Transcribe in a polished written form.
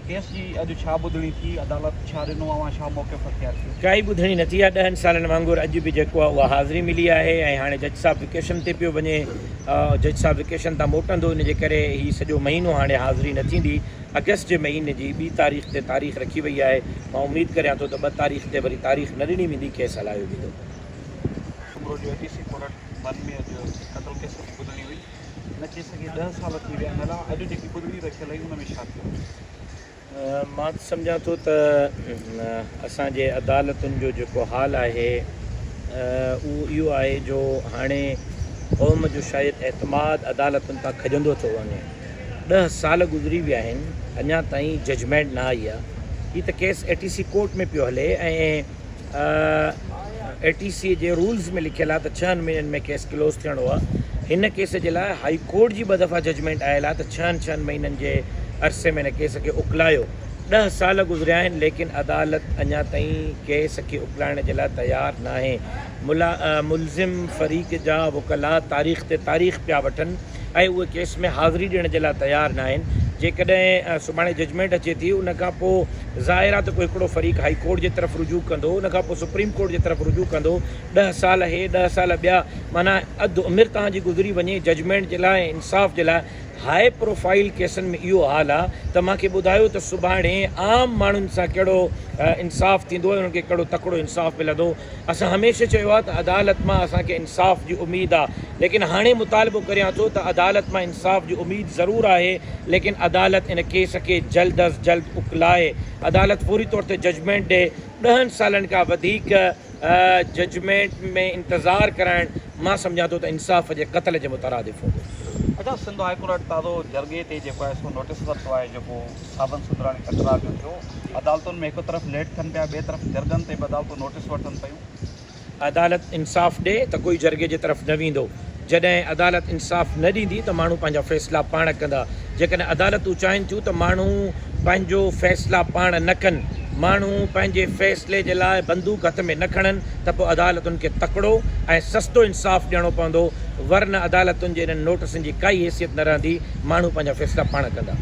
Case जी अॼु छा ॿुधणी थी, अदालत छा ॾिनो आहे, छा मौक़िफ़ अख़्तियार थियो? काई ॿुधणी नथी आहे। 10 सालनि वांगुरु अॼु बि जेको आहे उहा हाज़िरी मिली आहे ऐं हाणे जज साहिबु वेकेशन ते पियो वञे। जज साहिबु वेकेशन तां मोटंदो, इन जे करे हीउ सॼो महीनो हाणे हाज़िरी न थींदी। अगस्त जे महीने जी 2 तारीख़ ते तारीख़ रखी वई आहे। मां उमेदु करियां थो त 2 तारीख़ ते वरी तारीख़ न ॾिनी वेंदी, केस हलायो वेंदो। ATC कोर्ट बंद में अॼु क़तल केस जी ॿुधणी हुई, न चई सघे 10 साल थी विया आहिनि। अॼु जेकी ॿुधणी रखियल हुई हुन में छा थियो? मां सम्झां थो त असांजे अदालतुनि जो जेको हाल आहे उहो इहो आहे जो हाणे क़ौम जो शायदि एतमाद अदालतुनि तां खजंदो थो वञे। 10 साल गुज़री विया आहिनि, अञा ताईं जजमेंट न आई आहे। हीअ त केस ATC कोर्ट में पियो हले ऐं ATC जे रूल्स में लिखियलु आहे त 6 महीननि में केस क्लोज़ थियणो आहे। हिन केस जे लाइ हाई कोर्ट जी 2 दफ़ा जजमेंट आयल आहे त 6 महीननि जे अरसे में हिन केस खे उकलायो। 10 साल गुज़रिया आहिनि, लेकिन अदालत अञा ताईं केस खे उकलाइण जे लाइ तयारु न आहे। मुलज़िम फ़रीक़ जा वकला तारीख़ ते तारीख़ पिया वठनि ऐं उहे केस में हाज़िरी ॾियण जे लाइ तयारु न आहिनि। जेकॾहिं सुभाणे जजमेंट अचे थी, उन खां पोइ ज़ाहिर आहे त कोई हिकिड़ो फ़रीक़ हाई कोर्ट जे तरफ़ रुजू कंदो, उन खां पोइ सुप्रीम कोर्ट जे तरफ़ रुजू कंदो। 10 साल हे 10 साल ॿिया, माना अधु उमिरि तव्हांजी गुज़री वञे जजमेंट जे लाइ, इंसाफ़ जे लाइ। हाई प्रोफाइल केसनि में इहो हाल आहे त मूंखे ॿुधायो त सुभाणे आम माण्हुनि सां कहिड़ो इंसाफ़ थींदो ऐं उन्हनि खे कहिड़ो तकिड़ो इंसाफ़ मिलंदो। असां हमेशह चयो आहे त अदालत मां असांखे इंसाफ़ जी उमेदु आहे, लेकिन हाणे मुतालबो करियां थो त अदालत मां इंसाफ़ जी उमेदु ज़रूरु आहे, लेकिन अदालत इन केस खे जल्द अज़ जल्द उकलाए, अदालत पूरी तौर ते जजमेंट ॾे। 10 सालनि खां वधीक जजमेंट में इंतज़ारु कराइणु मां सम्झां थो त इंसाफ़ जे क़तल जे मुतरादिफ़ हूंदो। अच्छा, सिंध हाई कोर्ट ताज़ो जरगे ते जेको आहे सो नोटिस वरितो आहे, जेको साबन सुंदराणी कटरा जो थियो। अदालतुनि में हिकु तरफ़ लेट थियनि पिया, ॿिए तरफ़ जरगनि ते अदालतूं नोटिस वठनि पियूं। अदालत इंसाफ़ ॾे त कोई जरगे जे तरफ़ न वेंदो। जॾहिं अदालत इंसाफ़ न ॾींदी त माण्हू पंहिंजा फ़ैसिला पाण कंदा। जेकॾहिं अदालतूं चाहिनि थियूं त माण्हू पंहिंजो फ़ैसिला पाण न कनि, माण्हू पंहिंजे फ़ैसिले जे लाइ बंदूक हथ में न खणनि, त पोइ अदालतुनि खे तकिड़ो ऐं सस्तो इंसाफ़ ॾियणो पवंदो। वरन अदालतुनि जे इन्हनि नोटिसनि जी काई हैसियत न रहंदी, माण्हू पंहिंजा फ़ैसिला पाण कंदा।